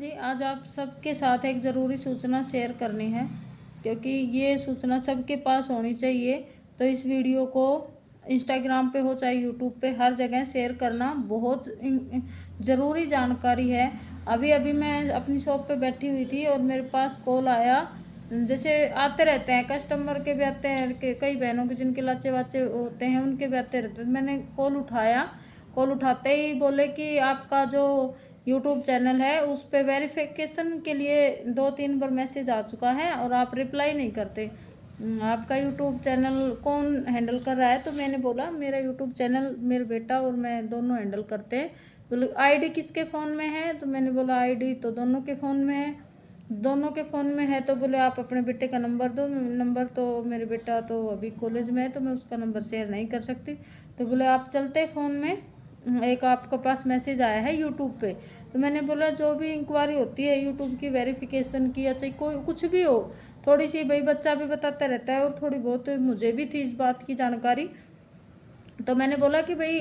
जी, आज आप सबके साथ एक ज़रूरी सूचना शेयर करनी है, क्योंकि ये सूचना सबके पास होनी चाहिए। तो इस वीडियो को इंस्टाग्राम पे हो चाहे यूट्यूब पे, हर जगह शेयर करना बहुत ज़रूरी जानकारी है। अभी अभी मैं अपनी शॉप पे बैठी हुई थी और मेरे पास कॉल आया। जैसे आते रहते हैं, कस्टमर के भी आते हैं, कई बहनों के जिनके लाचे वाचे होते हैं उनके भी आते रहते हैं। मैंने कॉल उठाया, कॉल उठाते ही बोले कि आपका जो यूट्यूब चैनल है उस पर वेरिफिकेशन के लिए 2-3 बार मैसेज आ चुका है और आप रिप्लाई नहीं करते। आपका यूट्यूब चैनल कौन हैंडल कर रहा है? तो मैंने बोला मेरा यूट्यूब चैनल मेरे बेटा और मैं दोनों हैंडल करते हैं। बोले आईडी किसके फ़ोन में है? तो मैंने बोला आईडी तो दोनों के फ़ोन में है। दोनों के फ़ोन में है तो बोले आप अपने बेटे का नंबर दो। नंबर तो मेरे बेटा तो अभी कॉलेज में है तो मैं उसका नंबर शेयर नहीं कर सकती। तो बोले आप चलते फ़ोन में, एक आपके पास मैसेज आया है यूट्यूब पे। तो मैंने बोला जो भी इंक्वायरी होती है यूट्यूब की वेरिफिकेशन की या चाहे कोई कुछ भी हो, थोड़ी सी भाई बच्चा भी बताता रहता है और थोड़ी बहुत मुझे भी थी इस बात की जानकारी। तो मैंने बोला कि भाई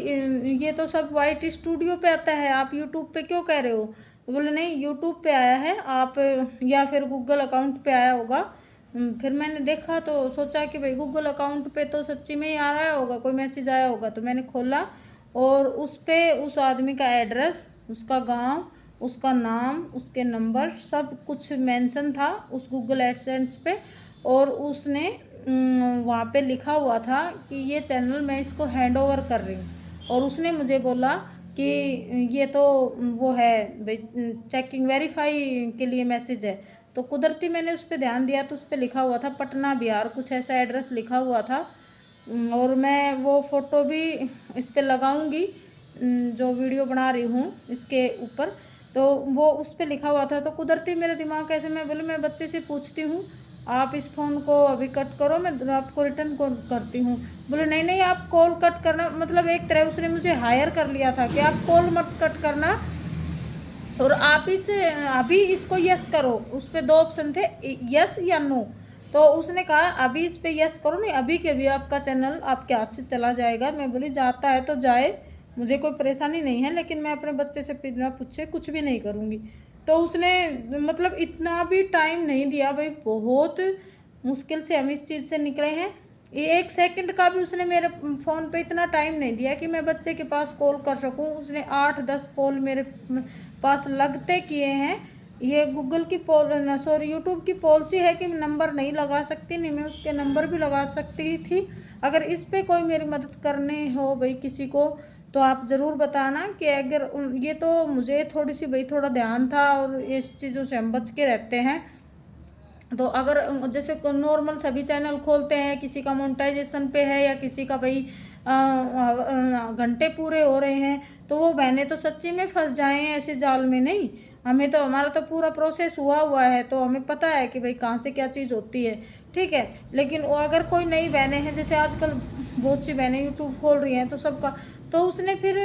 ये तो सब वाइट स्टूडियो पे आता है, आप यूट्यूब पे क्यों कह रहे हो? तो बोले नहीं यूट्यूब पे आया है, आप या फिर गूगल अकाउंट पे आया होगा। फिर मैंने देखा तो सोचा कि भाई गूगल अकाउंट पे तो सच्ची में ही आ रहा होगा, कोई मैसेज आया होगा। तो मैंने खोला और उस पे उस आदमी का एड्रेस, उसका गांव, उसका नाम, उसके नंबर सब कुछ मेंशन था उस गूगल एडसेंस पे। और उसने वहाँ पे लिखा हुआ था कि ये चैनल मैं इसको हैंड ओवर कर रही हूँ। और उसने मुझे बोला कि ये तो वो है भाई चेकिंग वेरीफाई के लिए मैसेज है। तो कुदरती मैंने उस पर ध्यान दिया तो उस पर लिखा हुआ था पटना बिहार, कुछ ऐसा एड्रेस लिखा हुआ था। और मैं वो फ़ोटो भी इस पे लगाऊंगी, जो वीडियो बना रही हूँ इसके ऊपर। तो वो उस पे लिखा हुआ था। तो कुदरती मेरे दिमाग ऐसे, मैं बोली मैं बच्चे से पूछती हूँ, आप इस फ़ोन को अभी कट करो, मैं आपको रिटर्न कॉल करती हूँ। बोले नहीं नहीं आप कॉल कट करना, मतलब एक तरह उसने मुझे हायर कर लिया था कि आप कॉल मत कट करना और आप इस अभी इसको यस करो। उस पर 2 ऑप्शन थे, यस या नो। तो उसने कहा अभी इस पे यस करो, नहीं अभी के भी आपका चैनल आपके हाथ से चला जाएगा। मैं बोली जाता है तो जाए, मुझे कोई परेशानी नहीं है, लेकिन मैं अपने बच्चे से बिना पूछे कुछ भी नहीं करूँगी। तो उसने मतलब इतना भी टाइम नहीं दिया भाई, बहुत मुश्किल से हम इस चीज़ से निकले हैं। ये 1 सेकंड का भी उसने मेरे फ़ोन पे इतना टाइम नहीं दिया कि मैं बच्चे के पास कॉल कर सकूं। उसने 8-10 कॉल मेरे पास लगते किए हैं। ये गूगल की यूट्यूब की पॉलिसी है कि नंबर नहीं लगा सकती, नहीं मैं उसके नंबर भी लगा सकती थी। अगर इस पे कोई मेरी मदद करनी हो भाई किसी को, तो आप ज़रूर बताना कि अगर ये तो मुझे थोड़ी सी भाई थोड़ा ध्यान था और इस चीज़ों से हम बच के रहते हैं। तो अगर जैसे नॉर्मल सभी चैनल खोलते हैं, किसी का मोनेटाइजेशन पे है या किसी का भाई घंटे पूरे हो रहे हैं, तो वो बहनें तो सच्ची में फंस जाएं ऐसे जाल में। नहीं, हमें तो हमारा तो पूरा प्रोसेस हुआ है, तो हमें पता है कि भाई कहाँ से क्या चीज़ होती है, ठीक है। लेकिन वो अगर कोई नई बहनें हैं, जैसे आजकल बहुत सी बहनें यूट्यूब खोल रही हैं तो सबका, तो उसने फिर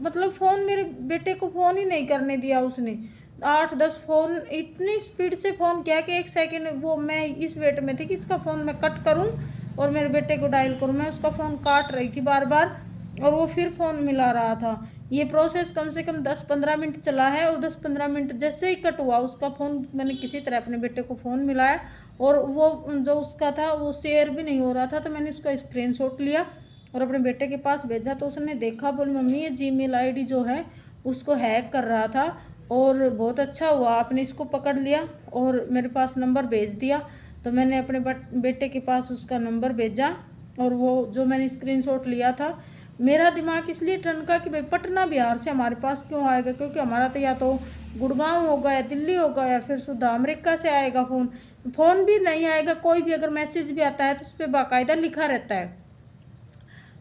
मतलब फ़ोन मेरे बेटे को फ़ोन ही नहीं करने दिया। उसने 8-10 फ़ोन इतनी स्पीड से फ़ोन किया कि 1 सेकंड, वो मैं इस वेट में थी कि इसका फ़ोन मैं कट करूं और मेरे बेटे को डायल करूं। मैं उसका फ़ोन काट रही थी बार बार और वो फिर फ़ोन मिला रहा था। ये प्रोसेस कम से कम 10-15 मिनट चला है और 10-15 मिनट जैसे ही कट हुआ उसका फ़ोन मैंने किसी तरह अपने बेटे को फ़ोन मिलाया और वो जो उसका था वो शेयर भी नहीं हो रहा था। तो मैंने उसका स्क्रीनशॉट लिया और अपने बेटे के पास भेजा। तो उसने देखा, बोल मम्मी ये जीमेल आईडी जो है उसको हैक कर रहा था और बहुत अच्छा हुआ आपने इसको पकड़ लिया और मेरे पास नंबर भेज दिया। तो मैंने अपने बेटे के पास उसका नंबर भेजा और वो जो मैंने स्क्रीनशॉट लिया था, मेरा दिमाग इसलिए ठनका कि भाई पटना बिहार से हमारे पास क्यों आएगा, क्योंकि हमारा तो या तो गुड़गांव होगा या दिल्ली होगा या फिर सुधा अमेरिका से आएगा फ़ोन भी नहीं आएगा। कोई भी अगर मैसेज भी आता है तो उस पर बाकायदा लिखा रहता है।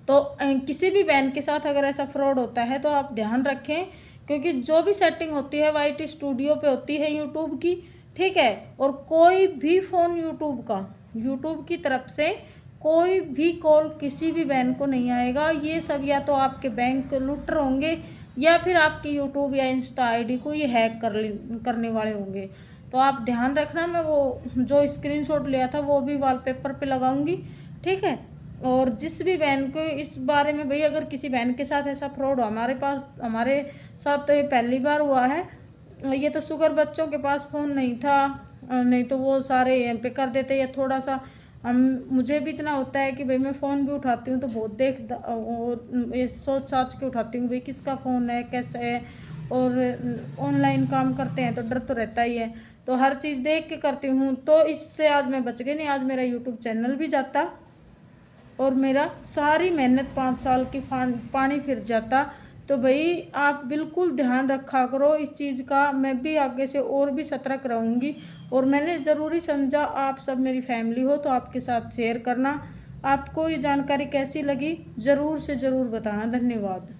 तो किसी भी बहन के साथ अगर ऐसा फ्रॉड होता है तो आप ध्यान रखें, क्योंकि जो भी सेटिंग होती है वाइट स्टूडियो पे होती है यूट्यूब की, ठीक है। और कोई भी फ़ोन यूट्यूब की तरफ से कोई भी कॉल किसी भी बहन को नहीं आएगा। ये सब या तो आपके बैंक लूटर होंगे या फिर आपकी यूट्यूब या इंस्टा आईडी को ये हैक करने वाले होंगे। तो आप ध्यान रखना। मैं वो जो स्क्रीनशॉट लिया था वो भी वॉलपेपर पे लगाऊंगी, ठीक है। और जिस भी बहन को इस बारे में भाई अगर किसी बहन के साथ ऐसा फ्रॉड हो, हमारे साथ तो ये पहली बार हुआ है। ये तो शुगर बच्चों के पास फ़ोन नहीं था, नहीं तो वो सारे एम पे कर देते। या थोड़ा सा मुझे भी इतना होता है कि भाई मैं फ़ोन भी उठाती हूँ तो बहुत ये सोच साच के उठाती हूँ भाई किसका फ़ोन है, कैसा है। और ऑनलाइन काम करते हैं तो डर तो रहता ही है, तो हर चीज़ देख के करती हूँ। तो इससे आज मैं बच गई, नहीं आज मेरा यूट्यूब चैनल भी जाता और मेरा सारी मेहनत 5 साल की पानी फिर जाता। तो भाई आप बिल्कुल ध्यान रखा करो इस चीज़ का। मैं भी आगे से और भी सतर्क रहूँगी, और मैंने ज़रूरी समझा आप सब मेरी फैमिली हो तो आपके साथ शेयर करना। आपको ये जानकारी कैसी लगी ज़रूर से ज़रूर बताना। धन्यवाद।